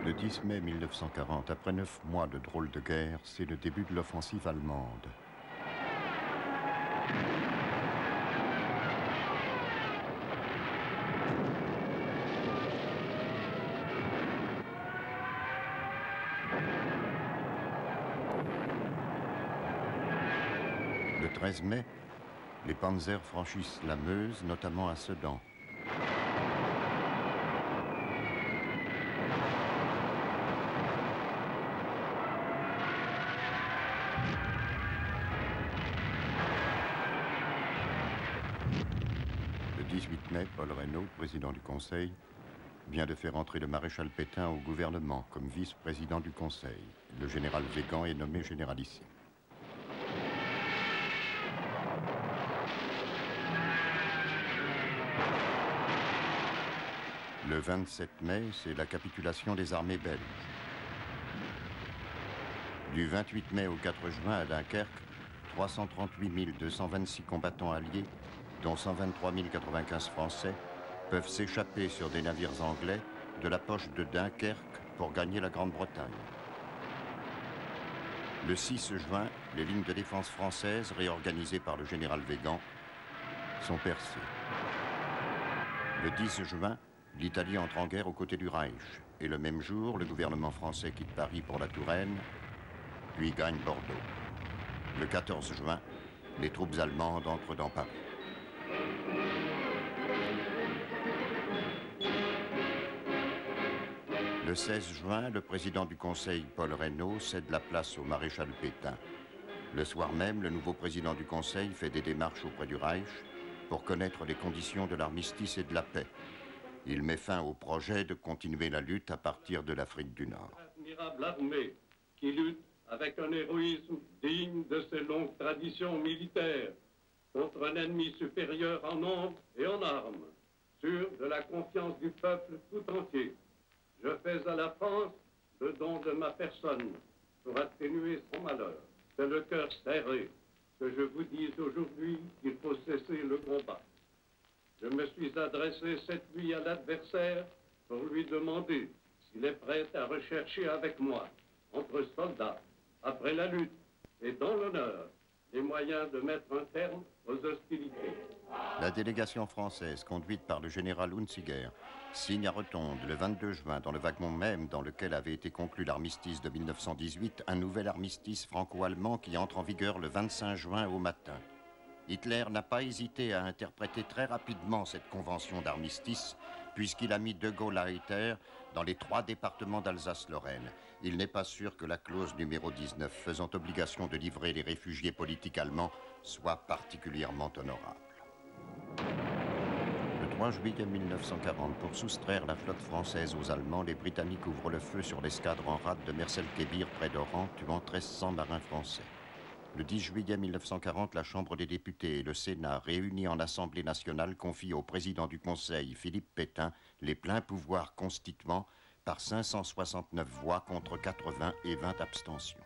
Le 10 mai 1940, après 9 mois de drôle de guerre, c'est le début de l'offensive allemande. Le 13 mai, les panzers franchissent la Meuse, notamment à Sedan. Le 18 mai, Paul Reynaud, président du Conseil, vient de faire entrer le maréchal Pétain au gouvernement comme vice-président du Conseil. Le général Weygand est nommé généralissime. Le 27 mai, c'est la capitulation des armées belges. Du 28 mai au 4 juin à Dunkerque, 338 226 combattants alliés, dont 123 095 Français, peuvent s'échapper sur des navires anglais de la poche de Dunkerque pour gagner la Grande-Bretagne. Le 6 juin, les lignes de défense françaises, réorganisées par le général Weygand, sont percées. Le 10 juin, l'Italie entre en guerre aux côtés du Reich. Et le même jour, le gouvernement français quitte Paris pour la Touraine, puis gagne Bordeaux. Le 14 juin, les troupes allemandes entrent dans Paris. Le 16 juin, le président du Conseil, Paul Reynaud, cède la place au maréchal Pétain. Le soir même, le nouveau président du Conseil fait des démarches auprès du Reich pour connaître les conditions de l'armistice et de la paix. Il met fin au projet de continuer la lutte à partir de l'Afrique du Nord. Admirable armée qui lutte avec un héroïsme digne de ses longues traditions militaires contre un ennemi supérieur en nombre et en armes, sûr de la confiance du peuple tout entier. Je fais à la France le don de ma personne pour atténuer son malheur. C'est le cœur serré que je vous dis aujourd'hui qu'il faut cesser le combat. Je me suis adressé cette nuit à l'adversaire pour lui demander s'il est prêt à rechercher avec moi, entre soldats, après la lutte et dans l'honneur, les moyens de mettre un terme aux hostilités. La délégation française, conduite par le général Hunziger, signe à Rotonde le 22 juin, dans le wagon même dans lequel avait été conclu l'armistice de 1918, un nouvel armistice franco-allemand qui entre en vigueur le 25 juin au matin. Hitler n'a pas hésité à interpréter très rapidement cette convention d'armistice, puisqu'il a mis De Gaulle à Hitler dans les 3 départements d'Alsace-Lorraine. Il n'est pas sûr que la clause numéro 19, faisant obligation de livrer les réfugiés politiques allemands, soit particulièrement honorable. Le 3 juillet 1940, pour soustraire la flotte française aux Allemands, les Britanniques ouvrent le feu sur l'escadre en rade de Mercel-Kébir près d'Oran, tuant 1300 marins français. Le 10 juillet 1940, la Chambre des députés et le Sénat, réunis en Assemblée nationale, confient au président du Conseil, Philippe Pétain, les pleins pouvoirs constituants par 569 voix contre 80 et 20 abstentions.